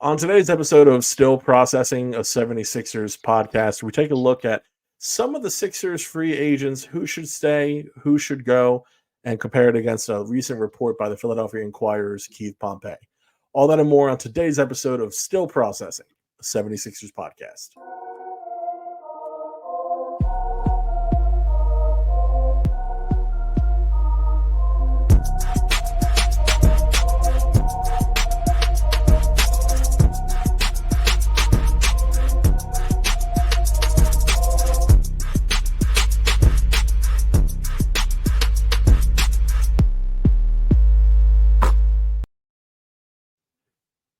On today's episode of Still Processing, a 76ers podcast, we take a look at some of the Sixers free agents, who should stay, who should go, and compare it against a recent report by the Philadelphia Inquirer's Keith Pompey. All that and more on today's episode of Still Processing, a 76ers podcast.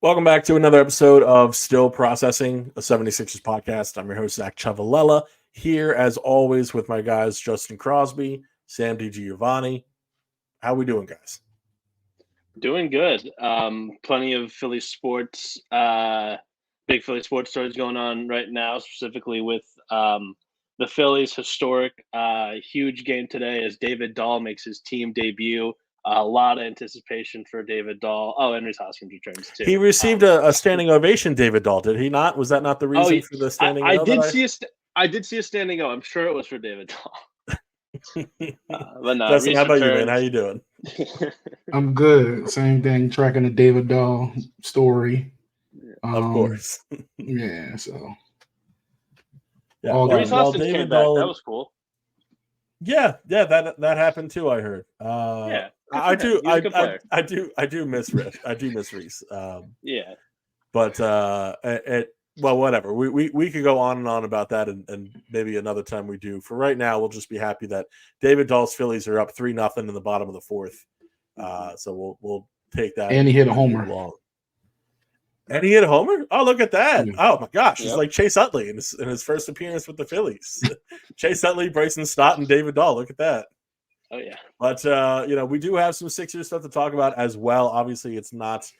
Welcome back to another episode of Still Processing, a 76ers podcast. I'm your host, Zach Chavalella, here as always with my guys, Justin Crosby, Sam DiGiovanni. How we doing, guys? Doing good. Plenty of Philly sports, big Philly sports stories going on right now, specifically with the Phillies' historic huge game today as David Dahl makes his team debut. A lot of anticipation for David Dahl. Oh, Henry Hoskins returns too. He received a standing ovation, David Dahl, did he not? Was that not the reason for the standing I did see a standing O. I'm sure it was for David Dahl. But no, Justin, how about you, man? How you doing? I'm good. Same thing, tracking the David Dahl story. Of course. Yeah, so. Yeah, Henry Hoskins came back. That was cool. Yeah, that happened too, I heard. Yeah. I do miss Reese. I do miss Reese. Yeah. But well, whatever. We could go on and on about that, and maybe another time we do. For right now, we'll just be happy that David Dahl's Phillies are up 3-0 in the bottom of the fourth. So we'll take that. And he hit a homer. And he hit a homer? Oh, look at that. Yeah. Oh, my gosh. Yep. It's like Chase Utley in his first appearance with the Phillies. Chase Utley, Bryson Stott, and David Dahl. Look at that. Oh, yeah. But, we do have some Sixers stuff to talk about as well. Obviously, it's not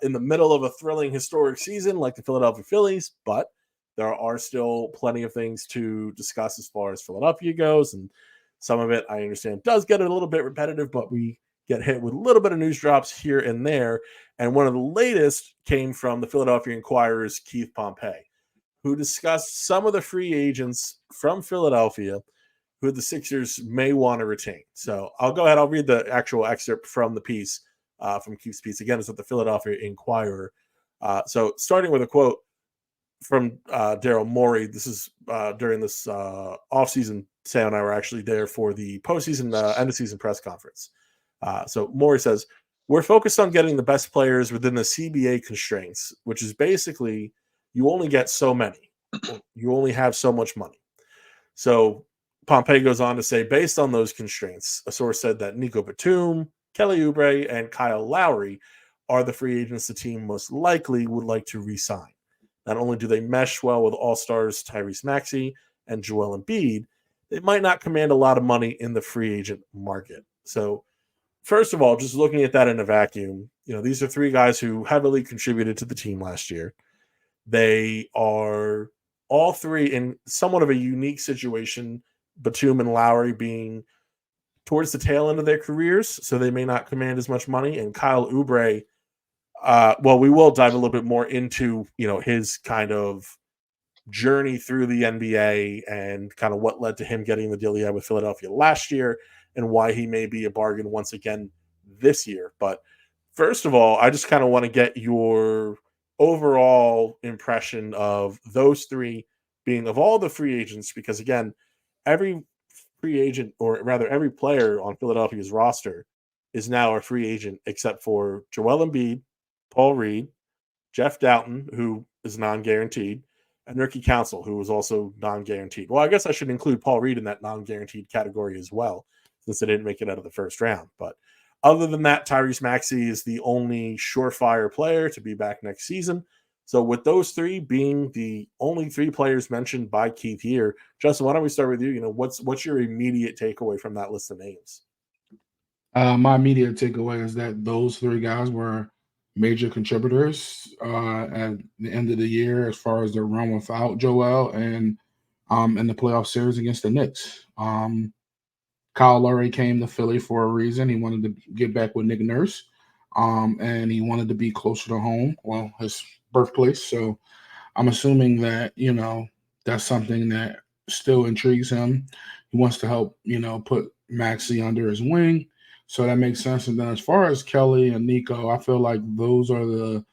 in the middle of a thrilling historic season like the Philadelphia Phillies, but there are still plenty of things to discuss as far as Philadelphia goes. And some of it, I understand, does get a little bit repetitive, but we get hit with a little bit of news drops here and there. And one of the latest came from the Philadelphia Inquirer's Keith Pompey, who discussed some of the free agents from Philadelphia who the Sixers may want to retain. So I'll go ahead. I'll read the actual excerpt from the piece, from Keith's piece. Again, it's at the Philadelphia Inquirer. So starting with a quote from Daryl Morey. This is during this offseason. Sam and I were actually there for the postseason, end of season press conference. So Morey says, "We're focused on getting the best players within the CBA constraints, which is basically you only get so many. You only have so much money." So Pompey goes on to say, based on those constraints, a source said that Nico Batum, Kelly Oubre, and Kyle Lowry are the free agents the team most likely would like to re-sign. Not only do they mesh well with all-stars Tyrese Maxey and Joel Embiid, they might not command a lot of money in the free agent market. So first of all, just looking at that in a vacuum, these are three guys who heavily contributed to the team last year. They are all three in somewhat of a unique situation, Batum and Lowry being towards the tail end of their careers, so they may not command as much money. And Kyle Oubre, we will dive a little bit more into, his kind of journey through the NBA and kind of what led to him getting the deal he had with Philadelphia last year and why he may be a bargain once again this year. But first of all, I just kind of want to get your overall impression of those three being of all the free agents, because again, every free agent, or rather every player on Philadelphia's roster is now a free agent except for Joel Embiid, Paul Reed, Jeff Doughton, who is non-guaranteed, and Ricky Council, who was also non-guaranteed. Well, I guess I should include Paul Reed in that non-guaranteed category as well, since they didn't make it out of the first round. But other than that, Tyrese Maxey is the only surefire player to be back next season. So with those three being the only three players mentioned by Keith here, Justin, why don't we start with you? What's your immediate takeaway from that list of names? My immediate takeaway is that those three guys were major contributors at the end of the year as far as their run without Joel and in the playoff series against the Knicks. Kyle Lowry came to Philly for a reason. He wanted to get back with Nick Nurse. and he wanted to be closer to home, well, his birthplace. So I'm assuming that, that's something that still intrigues him. He wants to help, put Maxey under his wing. So that makes sense. And then as far as Kelly and Nico, I feel like those are the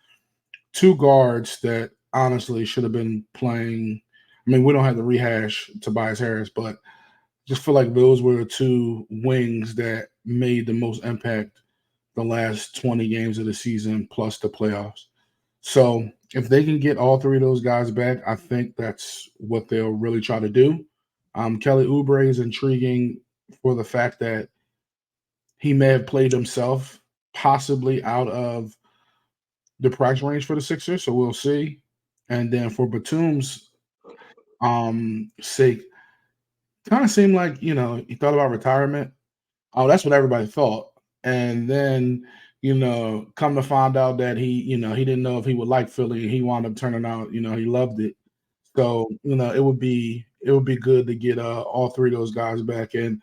two guards that honestly should have been playing. I mean, we don't have to rehash Tobias Harris, but just feel like those were the two wings that made the most impact the last 20 games of the season plus the playoffs. So if they can get all three of those guys back, I think that's what they'll really try to do. Kelly Oubre is intriguing for the fact that he may have played himself possibly out of the price range for the Sixers, so we'll see. And then for Batum's sake, kind of seemed like, he thought about retirement. Oh, that's what everybody thought. And then, come to find out that he didn't know if he would like Philly, and he wound up turning out, he loved it. So, it would be good to get all three of those guys back. And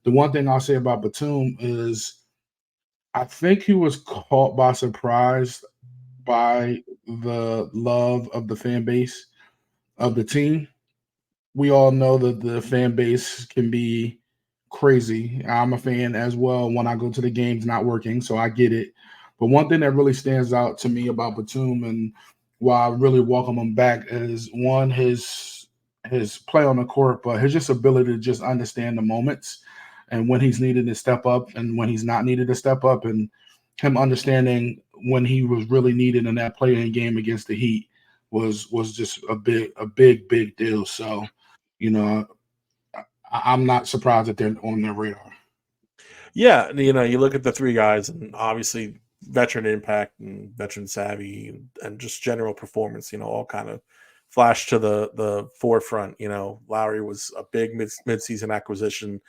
the one thing I'll say about Batum is I think he was caught by surprise by the love of the fan base of the team. We all know that the fan base can be crazy. I'm a fan as well when I go to the games not working, so I get it. But one thing that really stands out to me about Batum and why I really welcome him back is one, his play on the court, but his just ability to just understand the moments and when he's needed to step up and when he's not needed to step up, and him understanding when he was really needed in that play-in game against the Heat was just a big deal. So, I'm not surprised that they're on their radar. Yeah, you look at the three guys, and obviously veteran impact and veteran savvy and just general performance, all kind of flash to the forefront. Lowry was a big mid-season acquisition.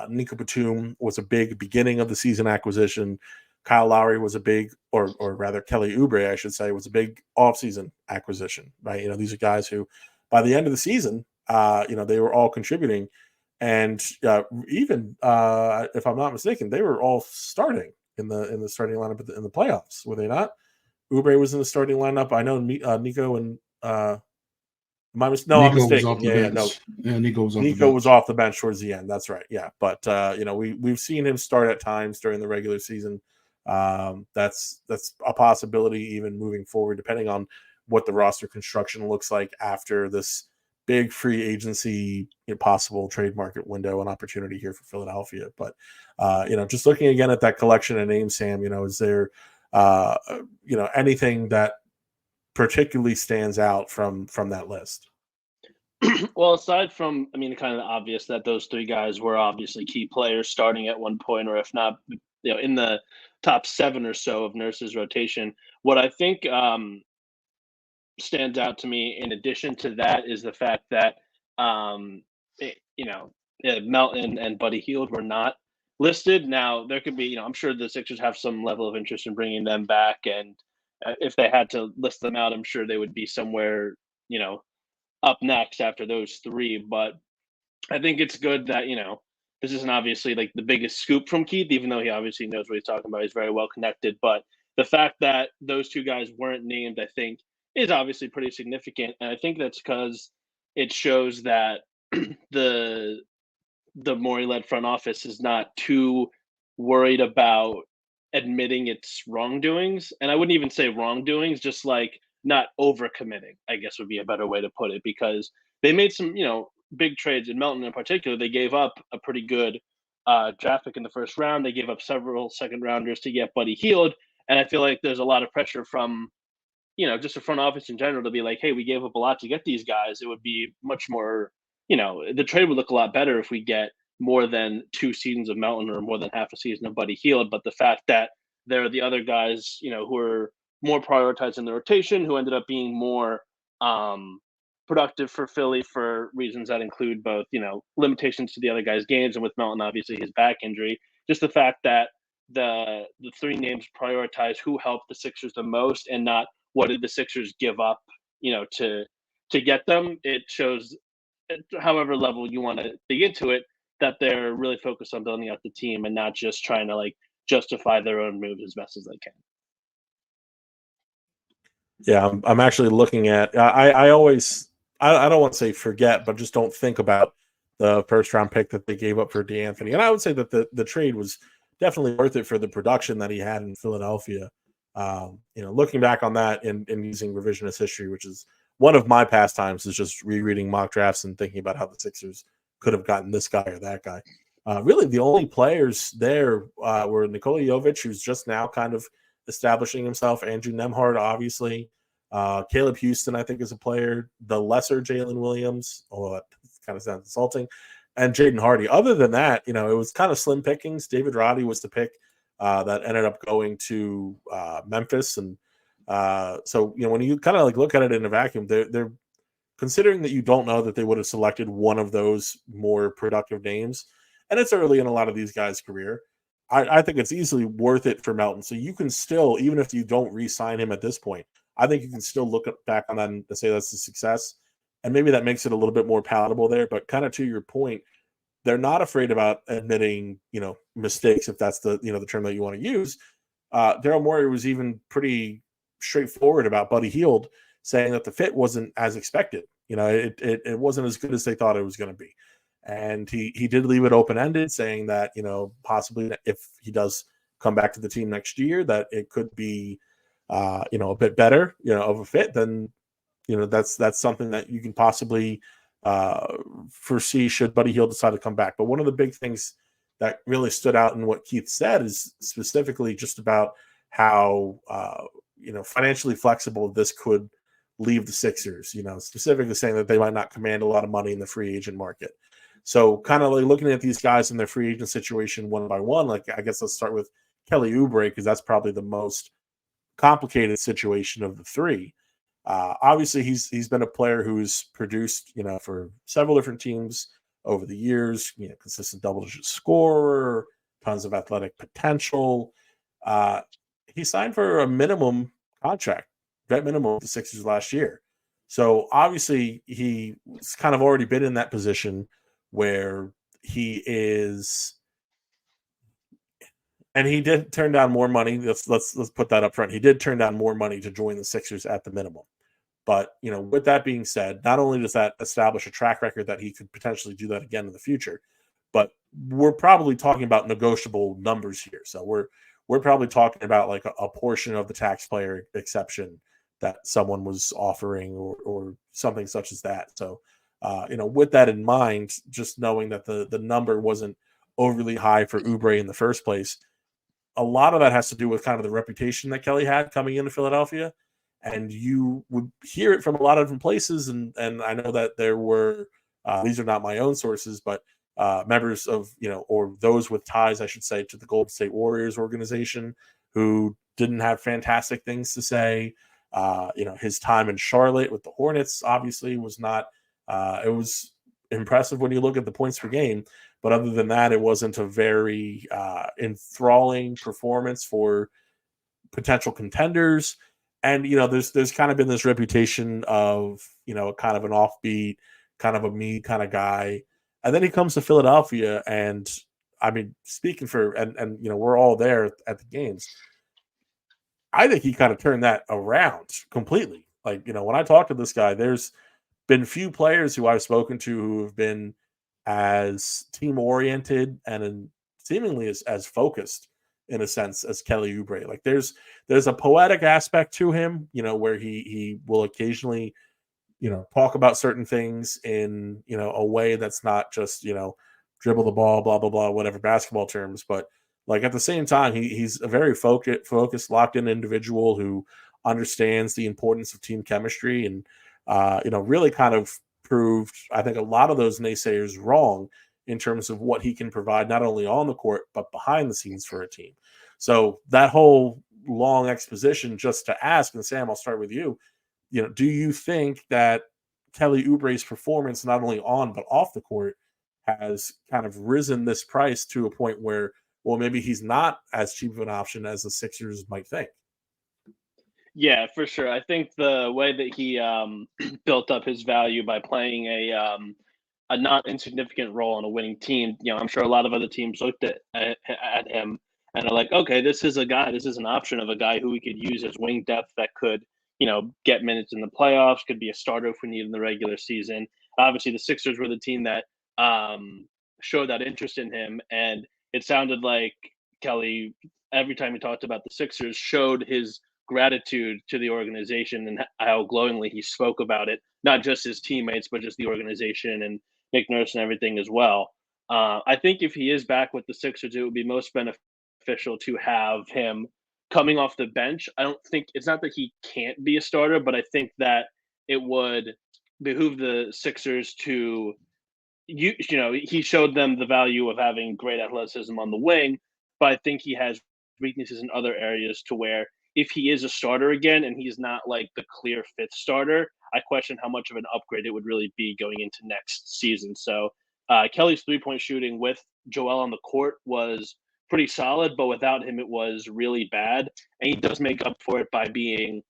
Nico Batum was a big beginning of the season acquisition. Kyle Lowry was a big, or rather Kelly Oubre, I should say, was a big offseason acquisition, right? These are guys who by the end of the season, they were all contributing. And even if I'm not mistaken, they were all starting in the starting lineup in the playoffs, were they not? Oubre was in the starting lineup. I know Nico and I'm Nico was mistaken. off the bench. Yeah, Nico was off the Nico bench. was off the bench towards the end. That's right. Yeah, but we've seen him start at times during the regular season. That's a possibility even moving forward, depending on what the roster construction looks like after this big free agency, possible trade market window and opportunity here for Philadelphia. But just looking again at that collection of names, Sam, is there anything that particularly stands out from that list? Well, aside from, kind of obvious that those three guys were obviously key players starting at one point, or if not, in the top 7 or so of Nurse's rotation. What I think stands out to me in addition to that is the fact that, Melton and Buddy Hield were not listed. Now, there could be, I'm sure the Sixers have some level of interest in bringing them back. And if they had to list them out, I'm sure they would be somewhere, up next after those three. But I think it's good that, this isn't obviously like the biggest scoop from Keith, even though he obviously knows what he's talking about. He's very well connected. But the fact that those two guys weren't named, I think, is obviously pretty significant. And I think that's because it shows that the Morey-led front office is not too worried about admitting its wrongdoings. And I wouldn't even say wrongdoings, just like not overcommitting, I guess would be a better way to put it, because they made some, big trades. In Melton in particular, they gave up a pretty good draft pick in the first round. They gave up several second rounders to get Buddy Hield. And I feel like there's a lot of pressure from, just the front office in general to be like, hey, we gave up a lot to get these guys. It would be much more, the trade would look a lot better if we get more than 2 seasons of Melton or more than half a season of Buddy Hield. But the fact that there are the other guys, who are more prioritized in the rotation, who ended up being more productive for Philly for reasons that include both, limitations to the other guys' games, and with Melton, obviously his back injury, just the fact that the 3 names prioritize who helped the Sixers the most and not what did the Sixers give up, to get them. It shows, however level you want to dig into it, that they're really focused on building out the team and not just trying to like justify their own moves as best as they can. Yeah, I'm actually looking at. I always I don't want to say forget, but just don't think about the first round pick that they gave up for DeAnthony. And I would say that the trade was definitely worth it for the production that he had in Philadelphia. Looking back on that and using revisionist history, which is one of my pastimes, is just rereading mock drafts and thinking about how the Sixers could have gotten this guy or that guy. Really, the only players there were Nikola Jovic, who's just now kind of establishing himself. Andrew Nemhard, obviously. Caleb Houston, I think, is a player. The lesser Jalen Williams, although that kind of sounds insulting, and Jaden Hardy. Other than that, it was kind of slim pickings. David Roddy was the pick that ended up going to Memphis. And so, when you kind of look at it in a vacuum, they're considering that you don't know that they would have selected one of those more productive names. And it's early in a lot of these guys' career. I think it's easily worth it for Melton. So you can still, even if you don't re-sign him at this point, I think you can still look back on that and say that's a success. And maybe that makes it a little bit more palatable there. But kind of to your point, they're not afraid about admitting, mistakes, if that's the term that you want to use. Daryl Morey was even pretty straightforward about Buddy Hield, saying that the fit wasn't as expected. It wasn't as good as they thought it was going to be. And he did leave it open-ended, saying that, possibly if he does come back to the team next year, that it could be, a bit better, of a fit. Then, that's something that you can possibly foresee should Buddy Hield decide to come back. But one of the big things that really stood out in what Keith said is specifically just about how, financially flexible this could leave the Sixers, specifically saying that they might not command a lot of money in the free agent market. So kind of looking at these guys in their free agent situation one by one, I guess let's start with Kelly Oubre, because that's probably the most complicated situation of the three. Obviously, he's been a player who's produced, for several different teams over the years, consistent double-digit scorer, tons of athletic potential. He signed for a minimum contract, vet minimum, the Sixers last year. So obviously, he's kind of already been in that position where he is, and he did turn down more money. Let's put that up front. He did turn down more money to join the Sixers at the minimum. But, with that being said, not only does that establish a track record that he could potentially do that again in the future, but we're probably talking about negotiable numbers here. So we're probably talking about a portion of the taxpayer exception that someone was offering or something such as that. So, with that in mind, just knowing that the number wasn't overly high for Oubre in the first place, a lot of that has to do with kind of the reputation that Kelly had coming into Philadelphia. And you would hear it from a lot of different places. And I know that there were, these are not my own sources, but members of, or those with ties, I should say, to the Golden State Warriors organization who didn't have fantastic things to say. His time in Charlotte with the Hornets obviously was not, it was impressive when you look at the points per game. But other than that, it wasn't a very enthralling performance for potential contenders. And, there's kind of been this reputation of, kind of an offbeat, kind of a me kind of guy. And then he comes to Philadelphia. And I mean, speaking for, and we're all there at the games. I think he kind of turned that around completely. When I talk to this guy, there's been few players who I've spoken to who have been as team oriented and seemingly as focused in a sense as Kelly Oubre. There's a poetic aspect to him, where he will occasionally, talk about certain things in, a way that's not just, dribble the ball, blah, blah, blah, whatever basketball terms. But at the same time, he's a very focused, locked in individual who understands the importance of team chemistry and, really kind of proved, I think, a lot of those naysayers wrong in terms of what he can provide, not only on the court, but behind the scenes for a team. So that whole long exposition just to ask, and Sam, I'll start with you, do you think that Kelly Oubre's performance, not only on, but off the court, has kind of risen this price to a point where, well, maybe he's not as cheap of an option as the Sixers might think? Yeah, for sure. I think the way that he built up his value by playing a not insignificant role on a winning team, I'm sure a lot of other teams looked at him and are like, okay, this is an option of a guy who we could use as wing depth that could, get minutes in the playoffs, could be a starter if we need in the regular season. Obviously, the Sixers were the team that showed that interest in him, and it sounded like Kelly, every time he talked about the Sixers, showed his gratitude to the organization and how glowingly he spoke about it, not just his teammates, but just the organization and Nick Nurse and everything as well. I think if he is back with the Sixers, it would be most beneficial to have him coming off the bench. I don't think it's not that he can't be a starter, but I think that it would behoove the Sixers to he showed them the value of having great athleticism on the wing, but I think he has weaknesses in other areas to where if he is a starter again and he's not like the clear fifth starter, I question how much of an upgrade it would really be going into next season. So Kelly's 3-point shooting with Joel on the court was pretty solid, but without him, it was really bad. And he does make up for it by being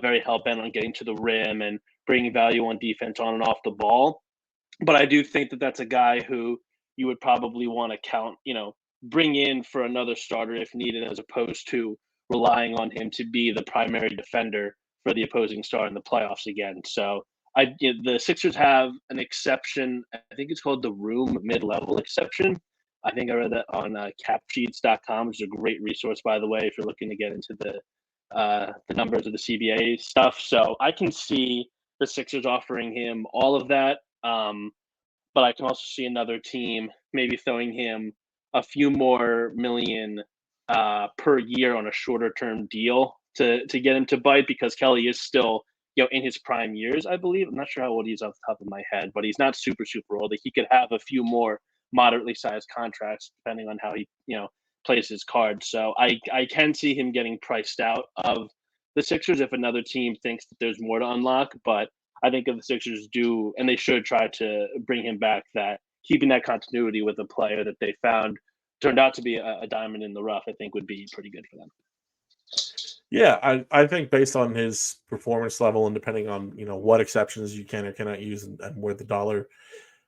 very hell bent on getting to the rim and bringing value on defense on and off the ball. But I do think that that's a guy who you would probably want to bring in for another starter if needed, as opposed to relying on him to be the primary defender for the opposing star in the playoffs again. So the Sixers have an exception. I think it's called the room mid-level exception. I think I read that on capsheets.com, which is a great resource, by the way, if you're looking to get into the numbers of the CBA stuff. So I can see the Sixers offering him all of that. But I can also see another team maybe throwing him a few more million per year on a shorter term deal to get him to bite, because Kelly is still in his prime years, I believe. I'm not sure how old he is off the top of my head, but he's not super old. He could have a few more moderately sized contracts depending on how he plays his cards. So I can see him getting priced out of the Sixers if another team thinks that there's more to unlock. But I think if the Sixers do, and they should try to bring him back, that keeping that continuity with a player that they found turned out to be a diamond in the rough, I think would be pretty good for them. Yeah, I think based on his performance level and depending on what exceptions you can or cannot use and where the dollar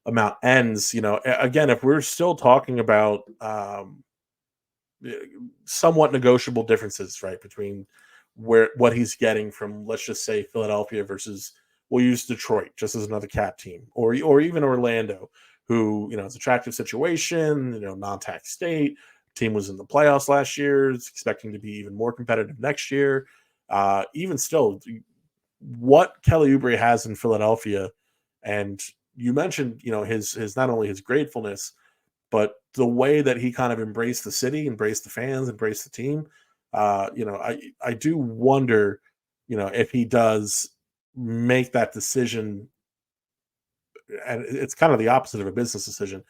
amount ends, again, if we're still talking about somewhat negotiable differences, right, between what he's getting from, let's just say, Philadelphia versus, we'll use Detroit just as another cap team, or even Orlando, who it's attractive situation, non-tax state. Team was in the playoffs last year. It's expecting to be even more competitive next year. Even still, what Kelly Oubre has in Philadelphia, and you mentioned, his not only his gratefulness, but the way that he kind of embraced the city, embraced the fans, embraced the team. I do wonder, if he does make that decision, and it's kind of the opposite of a business decision,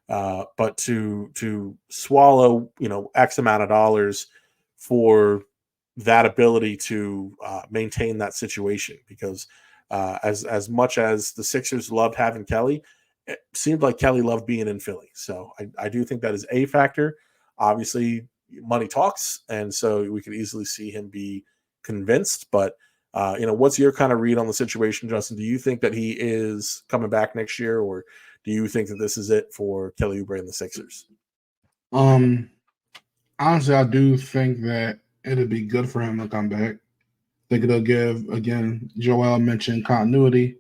but to swallow X amount of dollars for that ability to maintain that situation, because as much as the Sixers loved having Kelly, it seemed like Kelly loved being in Philly. So I do think that is a factor. Obviously, money talks, and so we could easily see him be convinced. But what's your kind of read on the situation, Justin? Do you think that he is coming back next year, or do you think that this is it for Kelly Oubre and the Sixers? Honestly, I do think that it'd be good for him to come back. I think it'll give, again, Joel mentioned continuity.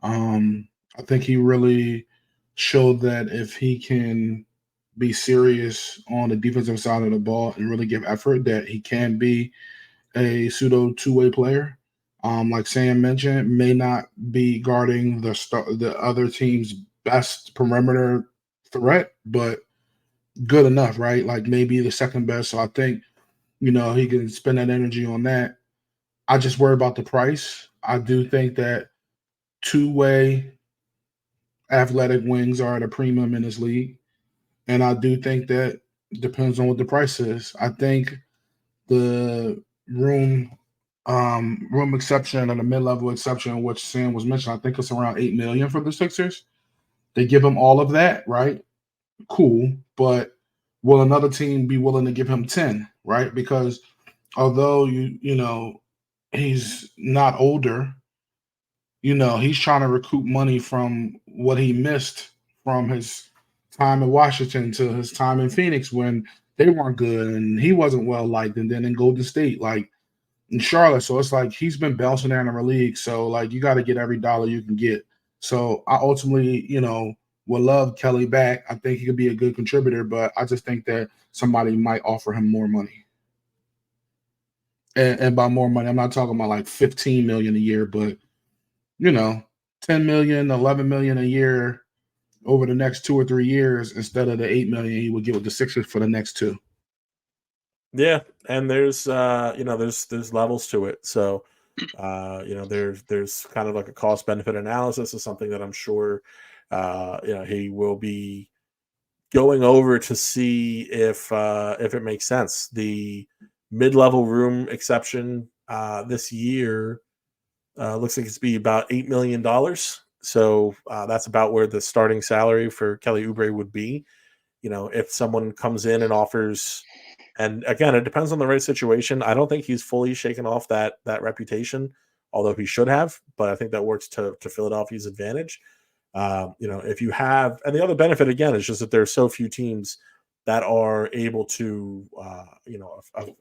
I think he really showed that if he can be serious on the defensive side of the ball and really give effort, that he can be a pseudo two-way player. Like Sam mentioned, may not be guarding the other team's best perimeter threat, but good enough, right? Like maybe the second best. So I think, he can spend that energy on that. I just worry about the price. I do think that two-way athletic wings are at a premium in this league. And I do think that depends on what the price is. I think the room exception and the mid-level exception, which Sam was mentioning, I think it's around $8 million for the Sixers. They give him all of that, right? Cool. But will another team be willing to give him 10, right? Because although he's not older, he's trying to recoup money from what he missed from his time in Washington to his time in Phoenix, when they weren't good, and he wasn't well liked. And then in Golden State, like in Charlotte, so it's like he's been bouncing around in the league. So like you got to get every dollar you can get. So I ultimately, would love Kelly back. I think he could be a good contributor, but I just think that somebody might offer him more money. And by more money, I'm not talking about like 15 million a year, but 10 million, 11 million a year over the next 2 or 3 years instead of the 8 million he would get with the Sixers for the next 2. Yeah, and there's there's levels to it. So there's kind of like a cost benefit analysis is something that I'm sure he will be going over to see if it makes sense. The mid-level room exception this year looks like it's be about $8 million. So that's about where the starting salary for Kelly Oubre would be. If someone comes in and offers, and again, it depends on the right situation. I don't think he's fully shaken off that reputation, although he should have. But I think that works to Philadelphia's advantage. If you have, and the other benefit again is just that there are so few teams that are able to,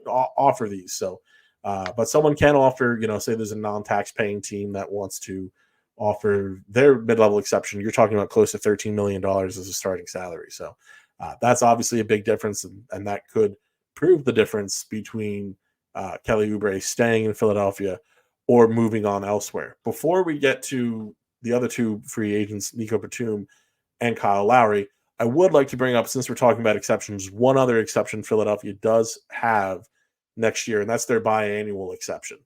offer these. So, but someone can offer, say there's a non-tax paying team that wants to offer their mid-level exception. You're talking about close to $13 million as a starting salary. So that's obviously a big difference, and that could prove the difference between Kelly Oubre staying in Philadelphia or moving on elsewhere. Before we get to the other two free agents, Nico Batum and Kyle Lowry, I would like to bring up, since we're talking about exceptions, one other exception Philadelphia does have next year, and that's their biannual exception.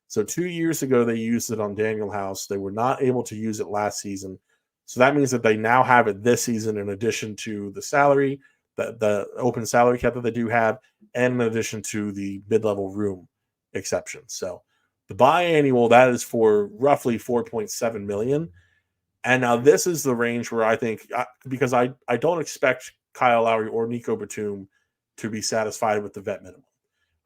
So 2 years ago, they used it on Daniel House. They were not able to use it last season. So that means that they now have it this season in addition to the salary, the open salary cap that they do have, and in addition to the mid-level room exception. So the biannual, that is for roughly $4.7 million. And now this is the range where I think, because I don't expect Kyle Lowry or Nico Batum to be satisfied with the vet minimum.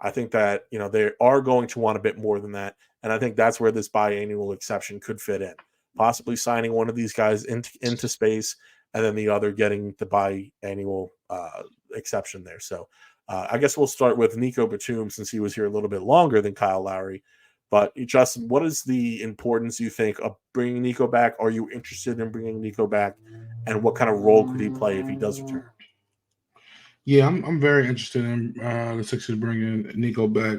I think that, they are going to want a bit more than that. And I think that's where this biannual exception could fit in. Possibly signing one of these guys into space and then the other getting the biannual exception there. So I guess we'll start with Nico Batum since he was here a little bit longer than Kyle Lowry. But Justin, what is the importance you think of bringing Nico back? Are you interested in bringing Nico back? And what kind of role could he play if he does return? Yeah, I'm very interested in the Sixers bringing Nico back.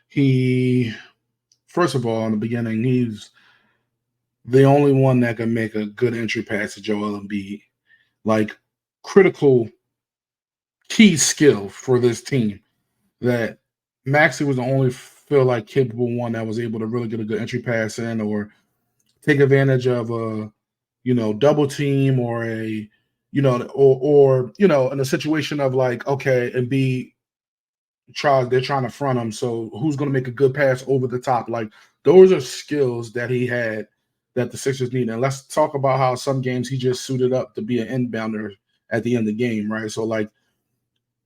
He, first of all, in the beginning, he's the only one that can make a good entry pass to Joel Embiid. Like, critical key skill for this team that Maxey was the only feel like capable one that was able to really get a good entry pass in or take advantage of a double team or a or in a situation of like, okay, and be they're trying to front him, so who's going to make a good pass over the top? Like, those are skills that he had that the Sixers need. And let's talk about how some games he just suited up to be an inbounder at the end of the game, right? So like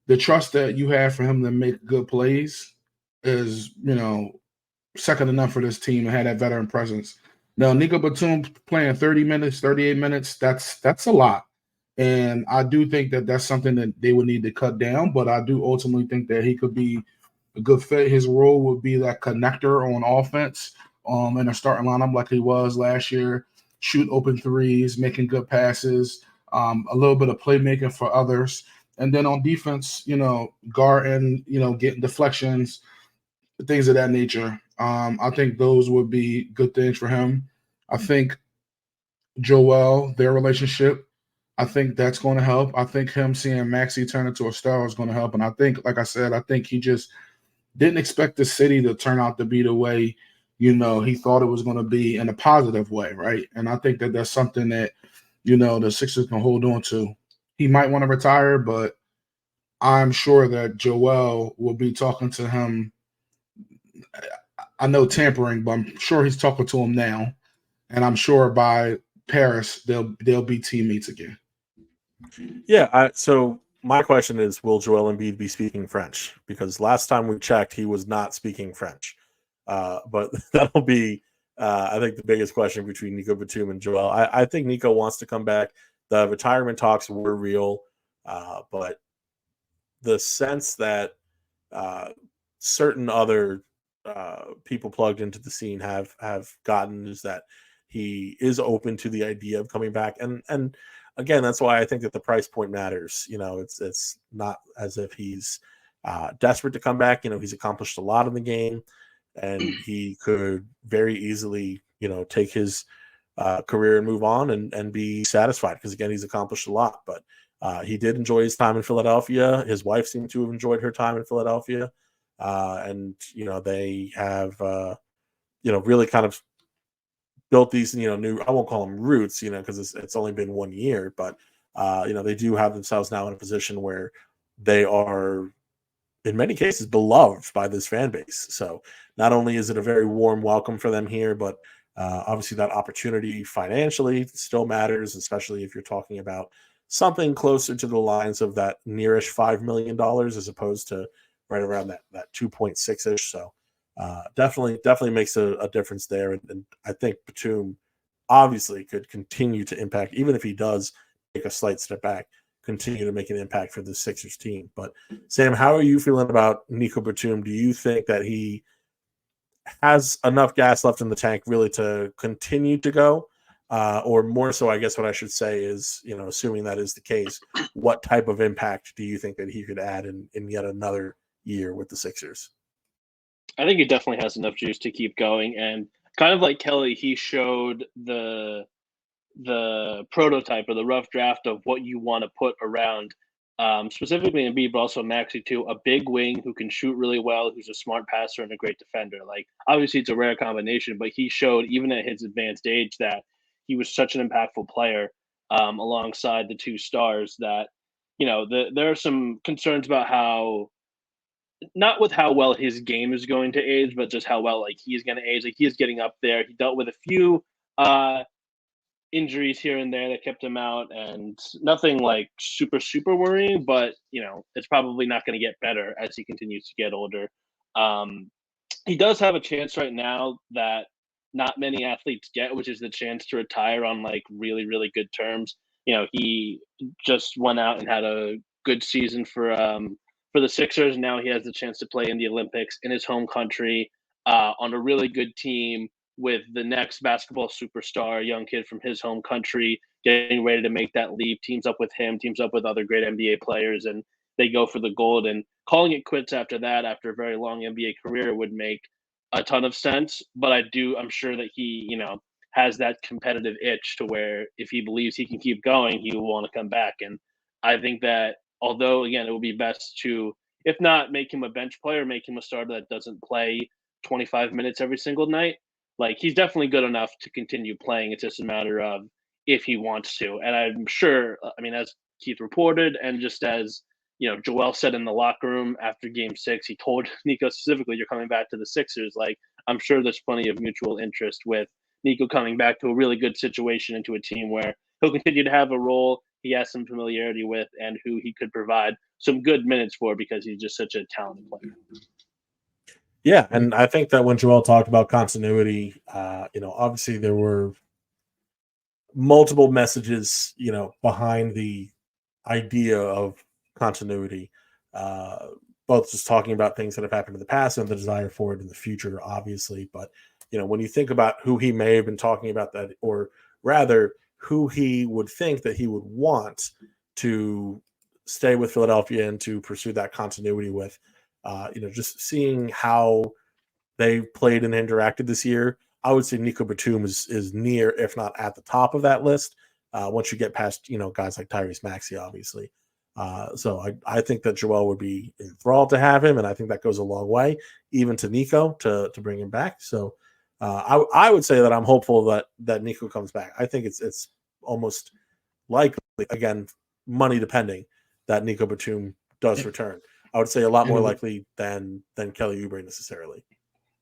the trust that you have for him to make good plays is second to none for this team and had that veteran presence. Now, Nico Batum playing 30 minutes, 38 minutes, that's a lot. And I do think that that's something that they would need to cut down, but I do ultimately think that he could be a good fit. His role would be that connector on offense in a starting lineup like he was last year, shoot open threes, making good passes, a little bit of playmaking for others. And then on defense, guarding, getting deflections, things of that nature. I think those would be good things for him. I think Joel, their relationship, I think that's going to help. I think him seeing Maxey turn into a star is going to help. And I think, like I said, I think he just didn't expect the city to turn out to be the way, he thought it was going to be in a positive way, right? And I think that that's something that, the Sixers can hold on to. He might want to retire, but I'm sure that Joel will be talking to him. I know tampering, but I'm sure he's talking to him now. And I'm sure by Paris, they'll be teammates again. Yeah. So my question is, will Joel Embiid be speaking French? Because last time we checked, he was not speaking French. But that'll be, I think, the biggest question between Nico Batum and Joel. I think Nico wants to come back. The retirement talks were real, but the sense that certain other people plugged into the scene have gotten is that he is open to the idea of coming back, and again, that's why I think that the price point matters. It's not as if he's desperate to come back. He's accomplished a lot in the game, and he could very easily take his career and move on and be satisfied, because again, he's accomplished a lot. But he did enjoy his time in Philadelphia. His wife seemed to have enjoyed her time in Philadelphia, and they have really kind of built these new, I won't call them roots, because it's only been 1 year, but they do have themselves now in a position where they are in many cases beloved by this fan base. So not only is it a very warm welcome for them here, but obviously that opportunity financially still matters, especially if you're talking about something closer to the lines of that nearish $5 million as opposed to right around that 2.6-ish. So definitely makes a difference there. And I think Batum obviously could continue to impact, even if he does take a slight step back, continue to make an impact for the Sixers team. But Sam, how are you feeling about Nico Batum? Do you think that he has enough gas left in the tank really to continue to go? Or more so, I guess what I should say is, assuming that is the case, what type of impact do you think that he could add in yet another year with the Sixers? I think he definitely has enough juice to keep going, and kind of like Kelly, he showed the prototype or the rough draft of what you want to put around, specifically Embiid, but also Maxey too, a big wing who can shoot really well, who's a smart passer and a great defender. Like, obviously it's a rare combination, but he showed even at his advanced age that he was such an impactful player alongside the two stars that, there are some concerns about how, not with how well his game is going to age, but just how well like he's going to age. Like, he is getting up there. He dealt with a few injuries here and there that kept him out, and nothing like super worrying. But it's probably not going to get better as he continues to get older. He does have a chance right now that not many athletes get, which is the chance to retire on like really good terms. He just went out and had a good season for the Sixers. Now he has the chance to play in the Olympics in his home country on a really good team with the next basketball superstar, young kid from his home country, getting ready to make that leap. Teams up with him, teams up with other great NBA players, and they go for the gold. And calling it quits after that, after a very long NBA career, would make a ton of sense. But I'm sure that he, has that competitive itch to where if he believes he can keep going, he will want to come back. And I think that although, again, it would be best to, if not make him a bench player, make him a starter that doesn't play 25 minutes every single night. Like, he's definitely good enough to continue playing. It's just a matter of if he wants to. And I'm sure, as Keith reported, and just as, Joel said in the locker room after game 6, he told Nico specifically, you're coming back to the Sixers. Like, I'm sure there's plenty of mutual interest with Nico coming back to a really good situation and to a team where he'll continue to have a role he has some familiarity with and who he could provide some good minutes for, because he's just such a talented player. Yeah, and I think that when Joel talked about continuity, obviously there were multiple messages, behind the idea of continuity, both just talking about things that have happened in the past and the desire for it in the future, obviously. But, when you think about who he may have been talking about that, or rather who he would think that he would want to stay with Philadelphia and to pursue that continuity with, just seeing how they played and interacted this year, I would say Nico Batum is near, if not at the top of that list. Once you get past, guys like Tyrese Maxey, obviously. So I think that Joel would be enthralled to have him, and I think that goes a long way, even to Nico, to bring him back. So I would say that I'm hopeful that Nico comes back. I think it's almost likely, again, money depending, that Nico Batum does return. I would say a lot more likely than Kelly Oubre necessarily.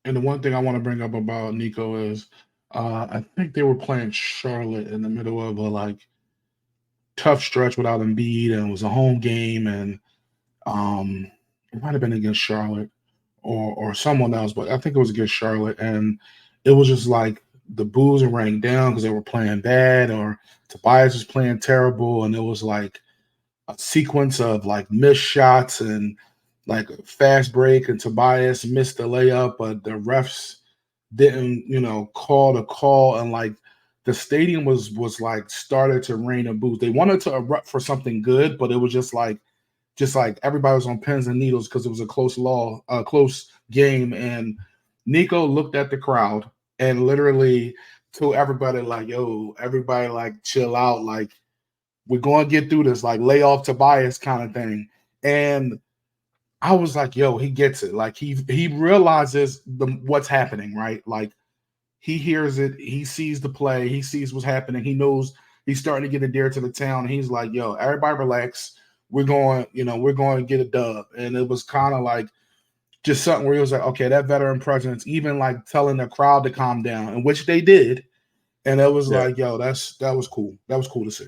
And the one thing I want to bring up about Nico is I think they were playing Charlotte in the middle of a tough stretch without Embiid, and it was a home game, and it might have been against Charlotte or someone else, but I think it was against Charlotte, and it was just like the boos were raining down because they were playing bad, or Tobias was playing terrible, and it was like sequence of like missed shots and like a fast break, and Tobias missed the layup, but the refs didn't, call the call, and like the stadium was like started to rain and booze. They wanted to erupt for something good, but it was just like everybody was on pins and needles because it was a close game. And Nico looked at the crowd and literally told everybody like, "Yo, everybody like chill out, like we're going to get through this, like lay off Tobias kind of thing." And I was like, "Yo, he gets it. Like he realizes what's happening, right? Like he hears it, he sees the play, he sees what's happening, he knows he's starting to get endeared to the town. And he's like, yo, everybody relax. We're going to get a dub." And it was kind of like just something where he was like, okay, that veteran presence, even like telling the crowd to calm down, and which they did. And it was like, yo, that was cool. That was cool to see.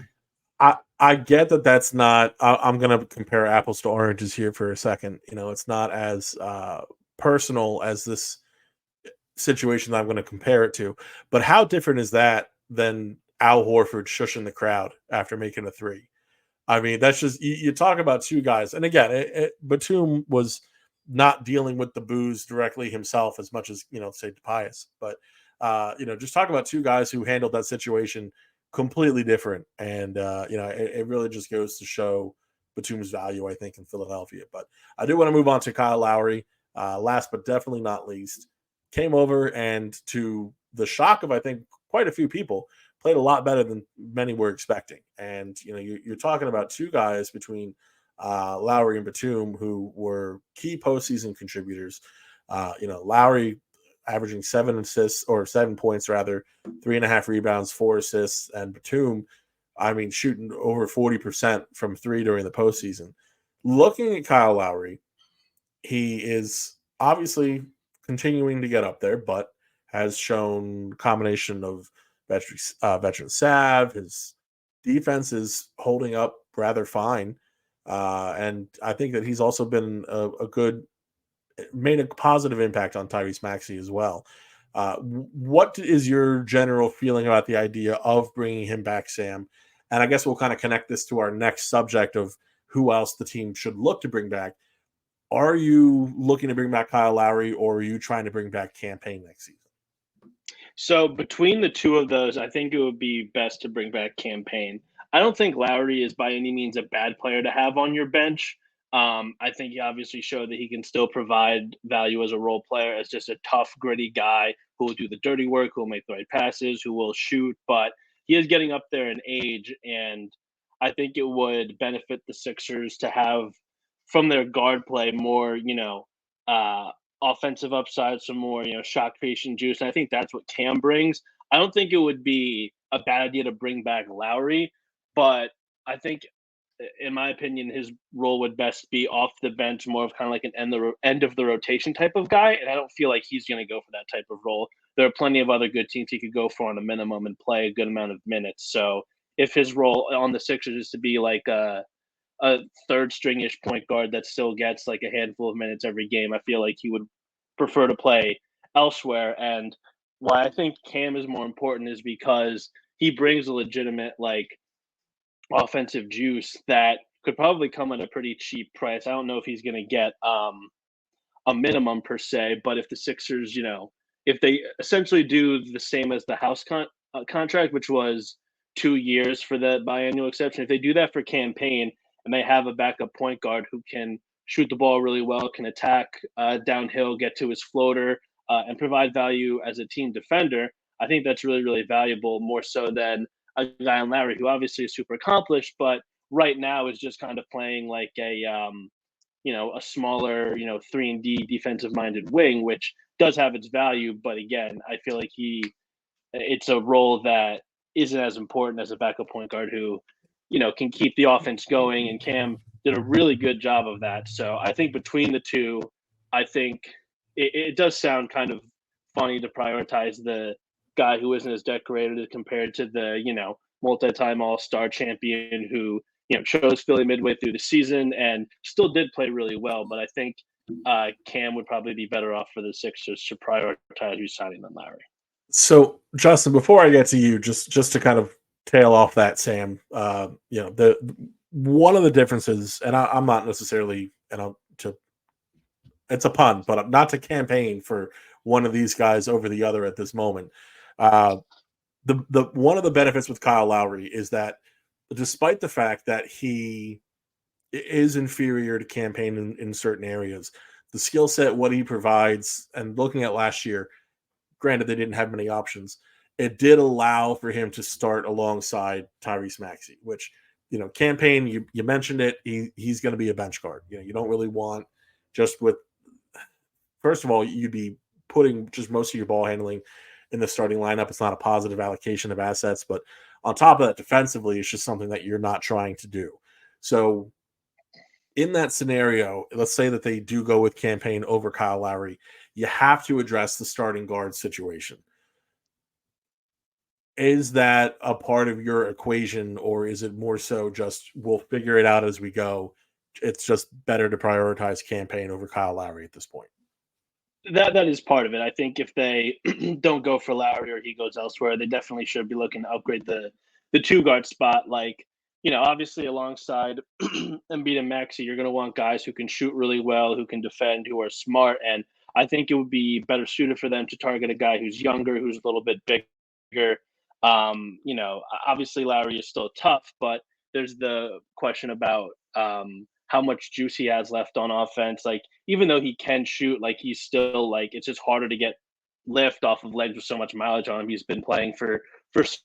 I get that that's not. I'm going to compare apples to oranges here for a second. It's not as personal as this situation that I'm going to compare it to. But how different is that than Al Horford shushing the crowd after making a three? I mean, that's just you talk about two guys, and again, Batum was not dealing with the booze directly himself as much as say Tobias, but just talk about two guys who handled that situation completely different, and it really just goes to show Batum's value, I think, in Philadelphia. But I do want to move on to Kyle Lowry, last but definitely not least. Came over and, to the shock of I think quite a few people, played a lot better than many were expecting. And you're talking about two guys between Lowry and Batum who were key postseason contributors. Lowry averaging 7 assists, or 7 points rather, 3.5 rebounds, 4 assists, and Batum, I mean, shooting over 40% from three during the postseason. Looking at Kyle Lowry, he is obviously continuing to get up there, but has shown combination of veteran salve. His defense is holding up rather fine, and I think that he's also been made a positive impact on Tyrese Maxey as well. What is your general feeling about the idea of bringing him back, Sam? And I guess we'll kind of connect this to our next subject of who else the team should look to bring back. Are you looking to bring back Kyle Lowry, or are you trying to bring back Campaign next season? So between the two of those, I think it would be best to bring back Campaign. I don't think Lowry is by any means a bad player to have on your bench. I think he obviously showed that he can still provide value as a role player, as just a tough, gritty guy who will do the dirty work, who will make the right passes, who will shoot. But he is getting up there in age, and I think it would benefit the Sixers to have from their guard play more, offensive upside, some more, shot creation juice. And I think that's what Cam brings. I don't think it would be a bad idea to bring back Lowry, but I think, in my opinion, his role would best be off the bench, more of kind of like an end of the rotation type of guy. And I don't feel like he's going to go for that type of role. There are plenty of other good teams he could go for on a minimum and play a good amount of minutes. So if his role on the Sixers is to be like a third stringish point guard that still gets like a handful of minutes every game, I feel like he would prefer to play elsewhere. And why I think Cam is more important is because he brings a legitimate like offensive juice that could probably come at a pretty cheap price. I don't know if he's going to get a minimum per se, but if the Sixers, if they essentially do the same as the house contract, which was 2 years for the biannual exception, if they do that for Campaign and they have a backup point guard who can shoot the ball really well, can attack downhill, get to his floater, and provide value as a team defender, I think that's really, really valuable, more so than a guy on Lowry, who obviously is super accomplished, but right now is just kind of playing like a smaller, 3-and-D defensive-minded wing, which does have its value. But again, I feel like it's a role that isn't as important as a backup point guard who, can keep the offense going. And Cam did a really good job of that. So I think between the two, I think it does sound kind of funny to prioritize the guy who isn't as decorated compared to the, multi-time All-Star champion who, chose Philly midway through the season and still did play really well. But I think Cam would probably be better off for the Sixers to prioritize re-signing than Lowry. So, Justin, before I get to you, just to kind of tail off that, Sam, one of the differences, and I'm not necessarily, it's a pun, but not to campaign for one of these guys over the other at this moment. The one of the benefits with Kyle Lowry is that despite the fact that he is inferior to campaign in certain areas, the skill set, what he provides, and looking at last year, granted they didn't have many options, it did allow for him to start alongside Tyrese Maxey, which, campaign, you mentioned it, he's going to be a bench guard. You don't really want just with, first of all, you'd be putting just most of your ball handling in the starting lineup. It's not a positive allocation of assets, but on top of that, defensively, it's just something that you're not trying to do. So in that scenario, let's say that they do go with campaign over Kyle Lowry, you have to address the starting guard situation. Is that a part of your equation, or is it more so just we'll figure it out as we go? It's just better to prioritize campaign over Kyle Lowry at this point. That is part of it. I think if they don't go for Lowry or he goes elsewhere, they definitely should be looking to upgrade the two guard spot. Like, obviously alongside Embiid and Maxey, you're going to want guys who can shoot really well, who can defend, who are smart. And I think it would be better suited for them to target a guy who's younger, who's a little bit bigger. Obviously Lowry is still tough, but there's the question about how much juice he has left on offense. Like, even though he can shoot, like, he's still, like, it's just harder to get lift off of legs with so much mileage on him. He's been playing for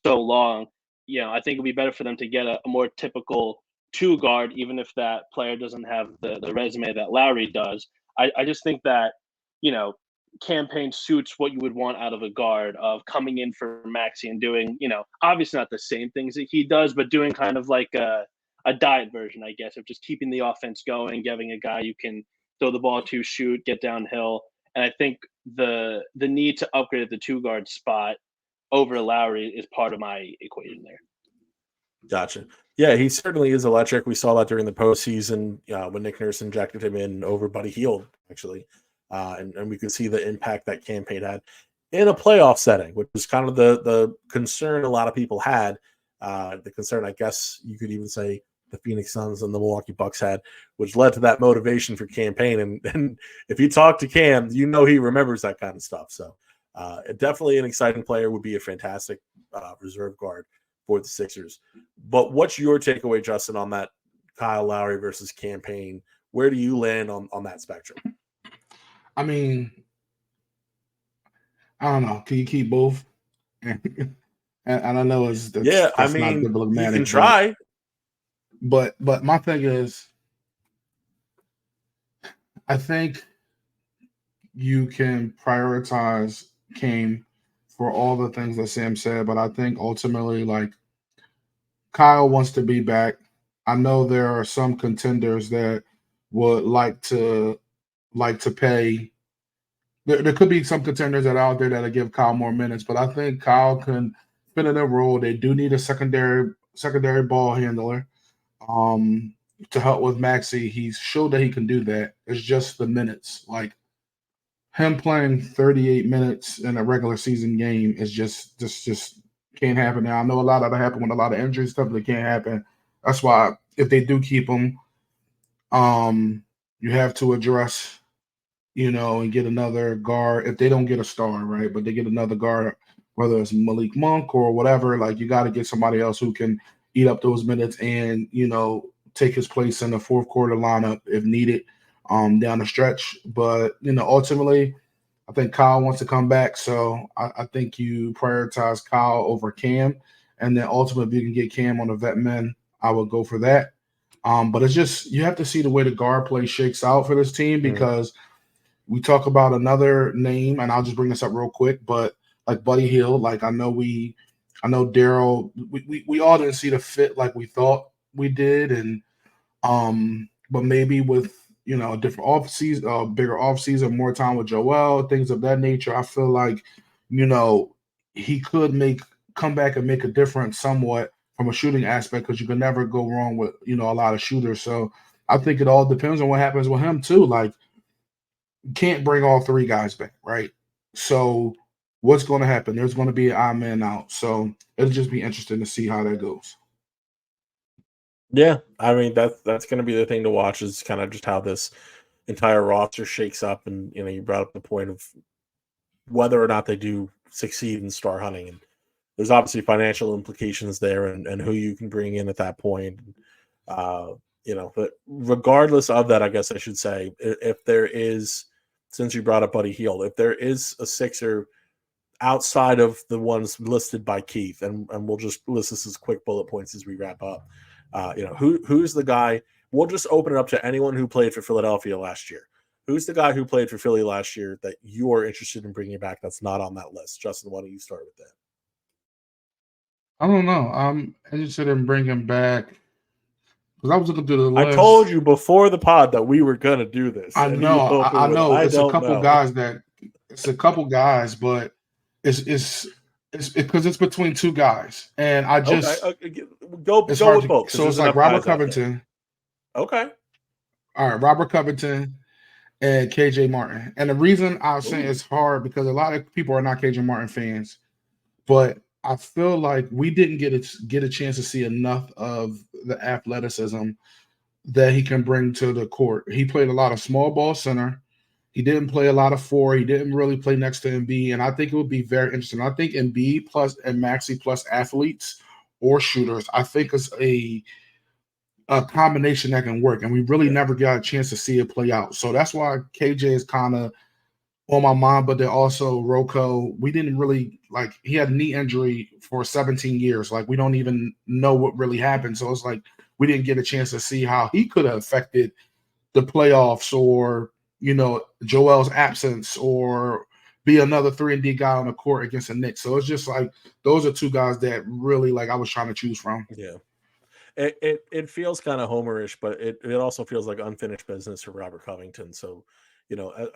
so long. I think it'd be better for them to get a more typical two guard, even if that player doesn't have the resume that Lowry does. I just think that, campaign suits what you would want out of a guard, of coming in for Maxey and doing, obviously not the same things that he does, but doing kind of like a diet version, I guess, of just keeping the offense going, giving a guy you can throw the ball to, shoot, get downhill. And I think the need to upgrade at the two guard spot over Lowry is part of my equation there. Gotcha. Yeah, he certainly is electric. We saw that during the postseason when Nick Nurse injected him in over Buddy Hield, actually. And we could see the impact that campaign had in a playoff setting, which was kind of the concern a lot of people had. The concern, I guess you could even say, the Phoenix Suns and the Milwaukee Bucks had, which led to that motivation for campaign. And if you talk to Cam, he remembers that kind of stuff. So definitely an exciting player, would be a fantastic reserve guard for the Sixers. But what's your takeaway, Justin, on that Kyle Lowry versus campaign? Where do you land on that spectrum? I mean, I don't know. Can you keep both? And I know that's not diplomatic. You can try. But my thing is, I think you can prioritize Cam for all the things that Sam said, but I think ultimately, like, Kyle wants to be back. I know there are some contenders that would like to pay. There could be some contenders that are out there that'll give Kyle more minutes, but I think Kyle can fit in a role. They do need a secondary ball handler to help with Maxey. He's showed that he can do that. It's just the minutes. Like, him playing 38 minutes in a regular season game is just can't happen now. I know a lot of that happened with a lot of injury stuff that can't happen. That's why if they do keep him, you have to address, and get another guard. If they don't get a star, right, but they get another guard, whether it's Malik Monk or whatever, like, you got to get somebody else who can eat up those minutes and, take his place in the fourth quarter lineup if needed down the stretch. But, ultimately, I think Kyle wants to come back. So I think you prioritize Kyle over Cam. And then ultimately, if you can get Cam on a vet min, I would go for that. But it's just, you have to see the way the guard play shakes out for this team, because we talk about another name, and I'll just bring this up real quick, but like Buddy Hield, like, I know Daryl, we all didn't see the fit like we thought we did. And but maybe with, a different offseason, bigger offseason, more time with Joel, things of that nature, I feel like, he could come back and make a difference somewhat from a shooting aspect, because you can never go wrong with, a lot of shooters. So I think it all depends on what happens with him too. Like, you can't bring all three guys back, right? So what's going to happen? There's going to be an odd man out. So it'll just be interesting to see how that goes. Yeah, I mean that's going to be the thing to watch is kind of just how this entire roster shakes up, and you brought up the point of whether or not they do succeed in star hunting, and there's obviously financial implications there, and who you can bring in at that point. Uh, but regardless of that, I guess I should say, if there is, since you brought up Buddy Hield, if there is a Sixer outside of the ones listed by Keith, and we'll just list this as quick bullet points as we wrap up. Who's the guy? We'll just open it up to anyone who played for Philadelphia last year. Who's the guy who played for Philly last year that you are interested in bringing back that's not on that list? Justin, why don't you start with that? I don't know. I'm interested in bringing back because I was looking through the I list. told you before the pod that we were going to do this. I And know, you open I with, know. I It's a don't couple know. guys but it's because it's between two guys, and I just Okay. Go it's with hard to. both. So it's There's like enough Robert guys out there. Covington. Okay. All right, Robert Covington and KJ Martin. And the reason I was saying it's hard because a lot of people are not KJ Martin fans, but I feel like we didn't get a chance to see enough of the athleticism that he can bring to the court. He played a lot of small ball center. He didn't play a lot of four. He didn't really play next to Embiid, and I think it would be very interesting. I think Embiid plus and Maxey plus athletes or shooters, I think is a combination that can work, and we really never got a chance to see it play out. So that's why KJ is kind of on my mind, but then also Rocco, we didn't really like he had a knee injury for 17 years. Like we don't even know what really happened. So it's like we didn't get a chance to see how he could have affected the playoffs or Joel's absence or be another 3-and-D guy on the court against the Knicks. So it's just like those are two guys that really like I was trying to choose from. Yeah. It feels kind of homerish, but it also feels like unfinished business for Robert Covington. So,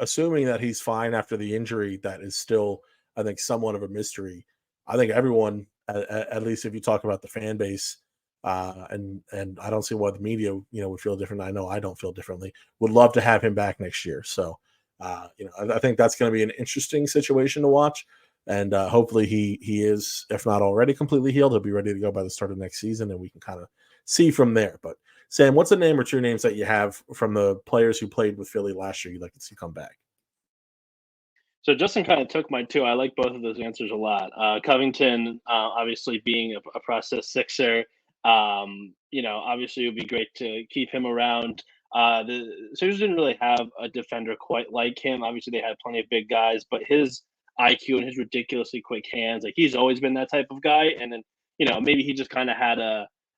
assuming that he's fine after the injury, that is still, I think, somewhat of a mystery. I think everyone, at least if you talk about the fan base, and I don't see why the media, would feel different. I know I don't feel differently. Would love to have him back next year. So, I think that's going to be an interesting situation to watch. And hopefully he is, if not already completely healed, he'll be ready to go by the start of next season, and we can kind of see from there. But Sam, what's a name or two names that you have from the players who played with Philly last year you'd like to see come back? So Justin kind of took my two. I like both of those answers a lot. Covington, obviously being a process Sixer, obviously it would be great to keep him around. The Sixers didn't really have a defender quite like him. Obviously, they had plenty of big guys, but his IQ and his ridiculously quick hands, like he's always been that type of guy. And then, maybe he just kind of had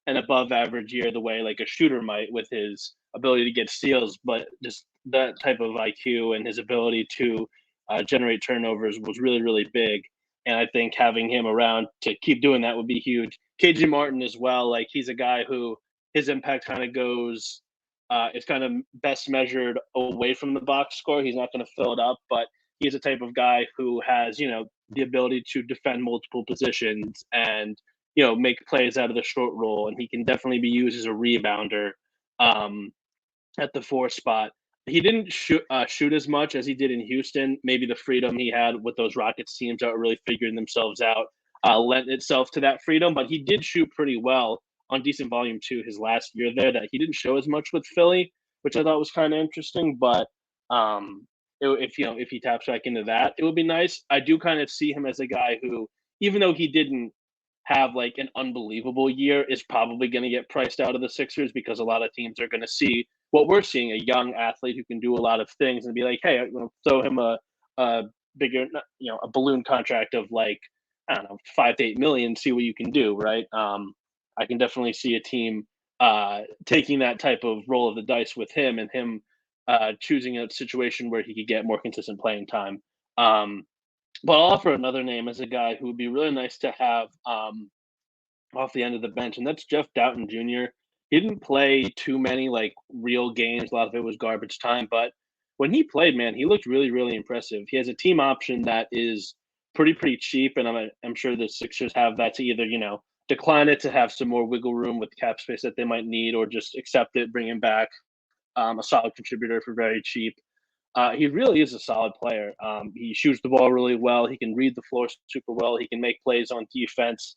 an above average year the way like a shooter might with his ability to get steals, but just that type of IQ and his ability to generate turnovers was really, really big. And I think having him around to keep doing that would be huge. KJ Martin as well. Like he's a guy who his impact kind of goes, it's kind of best measured away from the box score. He's not going to fill it up, but he's a type of guy who has, the ability to defend multiple positions and, make plays out of the short roll. And he can definitely be used as a rebounder. At the four spot. He didn't shoot as much as he did in Houston. Maybe the freedom he had with those Rockets teams that were really figuring themselves out lent itself to that freedom. But he did shoot pretty well on decent volume too his last year there. That he didn't show as much with Philly, which I thought was kind of interesting. But if he taps back into that, it would be nice. I do kind of see him as a guy who, even though he didn't have like an unbelievable year, is probably going to get priced out of the Sixers because a lot of teams are going to see what we're seeing, a young athlete who can do a lot of things and be like, hey, throw him a bigger, a balloon contract of like, I don't know, 5 to 8 million, see what you can do. Right. I can definitely see a team taking that type of roll of the dice with him and him choosing a situation where he could get more consistent playing time. But I'll offer another name as a guy who would be really nice to have off the end of the bench, and that's Jeff Doughton Jr. He didn't play too many like real games. A lot of it was garbage time, but when he played, man, he looked really, really impressive. He has a team option that is pretty cheap, and I'm sure the Sixers have that to either decline it to have some more wiggle room with cap space that they might need, or just accept it, bring him back, a solid contributor for very cheap. He really is a solid player. He shoots the ball really well. He can read the floor super well. He can make plays on defense.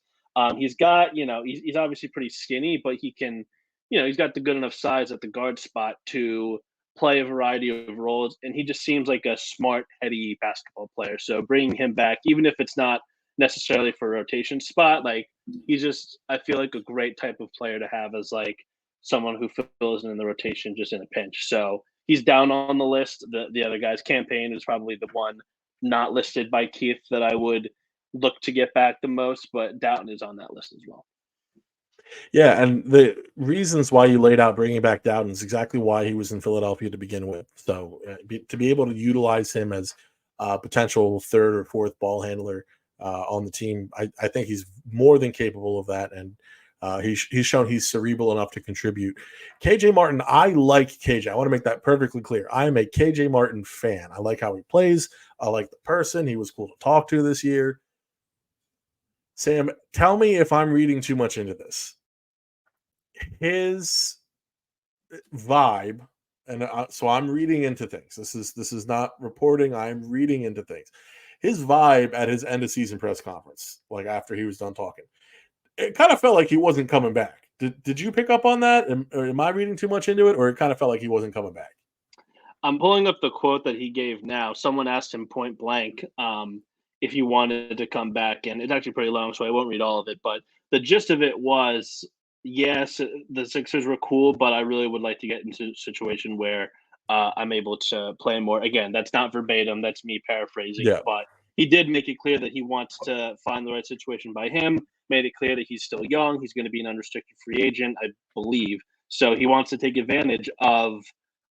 He's got, he's obviously pretty skinny, but he can he's got the good enough size at the guard spot to play a variety of roles, and he just seems like a smart, heady basketball player. So bringing him back, even if it's not necessarily for a rotation spot, like he's just, I feel like a great type of player to have as like someone who fills in the rotation just in a pinch. So he's down on the list. The other guy's campaign is probably the one not listed by Keith that I would look to get back the most, but Doughton is on that list as well. Yeah, and the reasons why you laid out bringing back Dowden is exactly why he was in Philadelphia to begin with. So to be able to utilize him as a potential third or fourth ball handler on the team, I think he's more than capable of that, and he's shown he's cerebral enough to contribute. KJ Martin, I like KJ. I want to make that perfectly clear. I am a KJ Martin fan. I like how he plays. I like the person. He was cool to talk to this year. Sam, tell me if I'm reading too much into this. His vibe, and so I'm reading into things. This is not reporting. I'm reading into things. His vibe at his end of season press conference, like after he was done talking, it kind of felt like he wasn't coming back. Did you pick up on that? Am I reading too much into it, or it kind of felt like he wasn't coming back? I'm pulling up the quote that he gave now. Someone asked him point blank if he wanted to come back, and it's actually pretty long, so I won't read all of it. But the gist of it was, yes, the Sixers were cool, but I really would like to get into a situation where I'm able to play more. Again, that's not verbatim. That's me paraphrasing. Yeah. But he did make it clear that he wants to find the right situation by him, made it clear that he's still young. He's going to be an unrestricted free agent, I believe. So he wants to take advantage of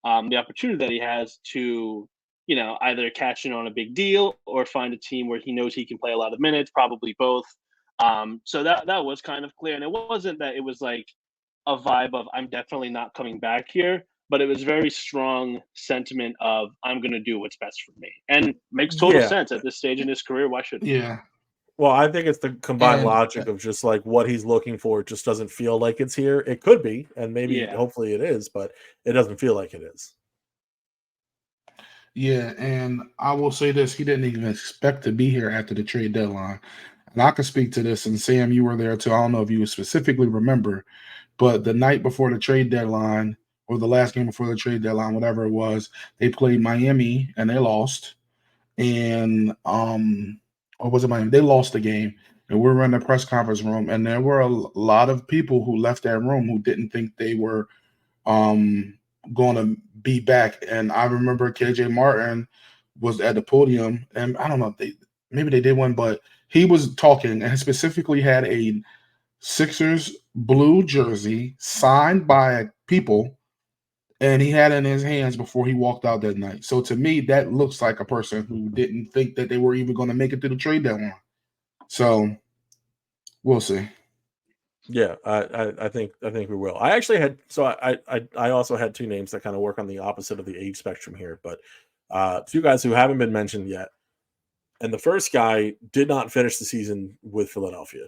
the opportunity that he has to, either cash in on a big deal or find a team where he knows he can play a lot of minutes, probably both. So that was kind of clear. And it wasn't that it was like a vibe of I'm definitely not coming back here, but it was very strong sentiment of I'm going to do what's best for me. And makes total sense at this stage in his career. Why shouldn't he? Yeah. Well, I think it's the combined And logic of just like what he's looking for just doesn't feel like it's here. It could be, and maybe hopefully it is, but it doesn't feel like it is. yeah, and I will say this: he didn't even expect to be here after the trade deadline. And I can speak to this, and Sam, you were there too. I don't know if you specifically remember, but the night before the trade deadline, or the last game before the trade deadline, whatever it was, they played Miami and they lost. And or was it Miami? They lost the game. And we were in the press conference room, and there were a lot of people who left that room who didn't think they were going to be back. And I remember KJ Martin was at the podium, and I don't know if maybe they did one, but he was talking and specifically had a Sixers blue jersey signed by people, and he had it in his hands before he walked out that night. So to me, that looks like a person who didn't think that they were even going to make it to the trade deadline. So we'll see. Yeah, I think we will. I actually had I also had two names that kind of work on the opposite of the age spectrum here, but two guys who haven't been mentioned yet. And the first guy did not finish the season with Philadelphia.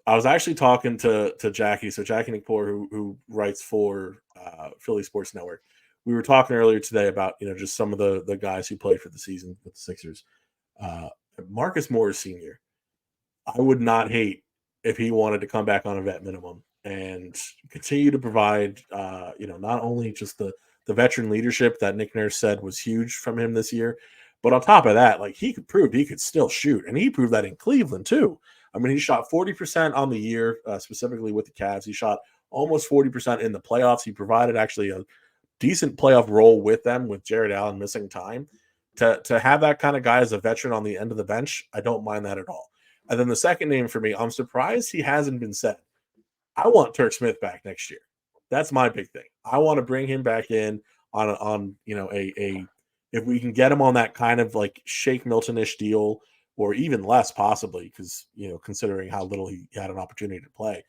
I was actually talking to Jackie, so Jackie Nicobatum, who writes for Philly Sports Network. We were talking earlier today about just some of the guys who played for the season with the Sixers. Marcus Morris Sr. I would not hate if he wanted to come back on a vet minimum and continue to provide, not only just the veteran leadership that Nick Nurse said was huge from him this year, but on top of that, like he could prove he could still shoot, and he proved that in Cleveland too. I mean, he shot 40% on the year, specifically with the Cavs. He shot almost 40% in the playoffs. He provided actually a decent playoff role with them, with Jared Allen missing time. To have that kind of guy as a veteran on the end of the bench, I don't mind that at all. And then the second name for me, I'm surprised he hasn't been said. I want Turk Smith back next year. That's my big thing. I want to bring him back in on if we can get him on that kind of like Shake Milton-ish deal, or even less possibly, because considering how little he had an opportunity to play.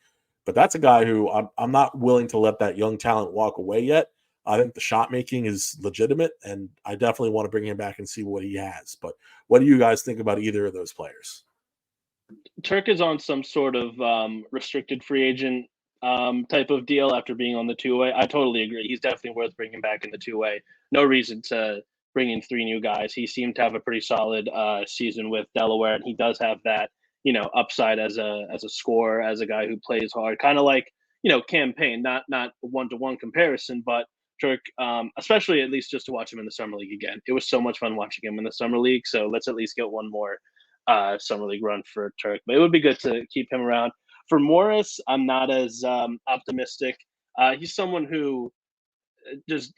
But that's a guy who I'm not willing to let that young talent walk away yet. I think the shot making is legitimate, and I definitely want to bring him back and see what he has. But what do you guys think about either of those players? Turk is on some sort of restricted free agent type of deal after being on the two-way. I totally agree. He's definitely worth bringing back in the two-way. No reason to bring in three new guys. He seemed to have a pretty solid season with Delaware, and he does have that upside as a scorer, as a guy who plays hard. Kind of like campaign, not one-to-one comparison, but Turk, especially at least just to watch him in the summer league again. It was so much fun watching him in the summer league. So let's at least get one more summer league run for Turk. But it would be good to keep him around. For Morris, I'm not as optimistic. He's someone who just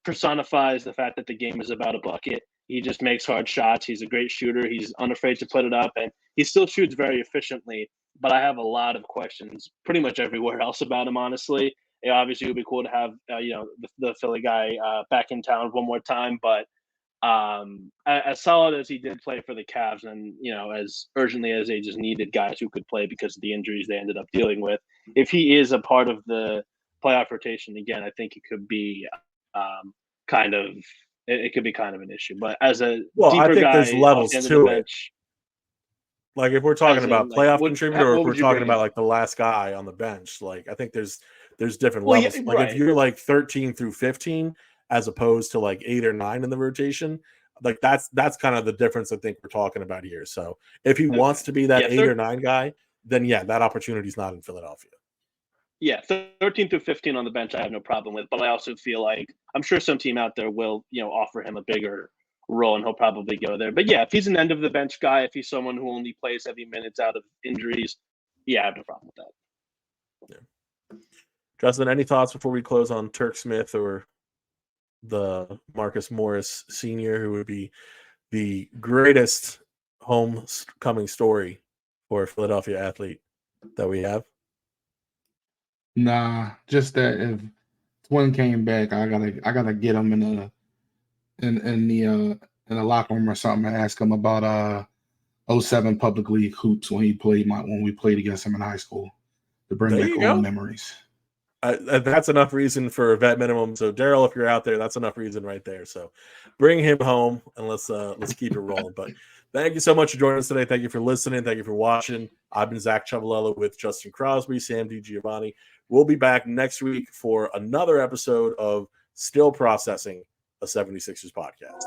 personifies the fact that the game is about a bucket. He just makes hard shots. He's a great shooter. He's unafraid to put it up, and he still shoots very efficiently. But I have a lot of questions pretty much everywhere else about him, honestly. Obviously, it would be cool to have the Philly guy back in town one more time. But as solid as he did play for the Cavs, and as urgently as they just needed guys who could play because of the injuries they ended up dealing with, if he is a part of the playoff rotation again, I think it could be kind of an issue. But as a deeper I think guy there's levels off the end of to the it. bench, Like if we're talking about playoff contributor, or if what we're would you talking bring about in? like the last guy on the bench, like I think there's different Well, levels. yeah, Like right. if you're like 13 through 15, as opposed to like 8 or 9 in the rotation, like that's kind of the difference I think we're talking about here. So if he wants to be that 8 or 9 guy, then yeah, that opportunity is not in Philadelphia. Yeah, 13 through 15 on the bench, I have no problem with. But I also feel like I'm sure some team out there will, offer him a bigger role, and he'll probably go there. But yeah, if he's an end of the bench guy, if he's someone who only plays heavy minutes out of injuries, yeah, I have no problem with that. Yeah. Justin, any thoughts before we close on Turk Smith or the Marcus Morris Sr., who would be the greatest homecoming story for a Philadelphia athlete that we have? Nah, just that if Twin came back, I gotta get him in the locker room or something and ask him about 07 public league hoops when we played against him in high school to bring There back you old go. memories. That's enough reason for a vet minimum. So Daryl, if you're out there, that's enough reason right there. So bring him home and let's keep it rolling. But thank you so much for joining us today. Thank you for listening. Thank you for watching. I've been Zach Chavalella with Justin Crosby, Sam DiGiovanni. We'll be back next week for another episode of Still Processing, a 76ers podcast.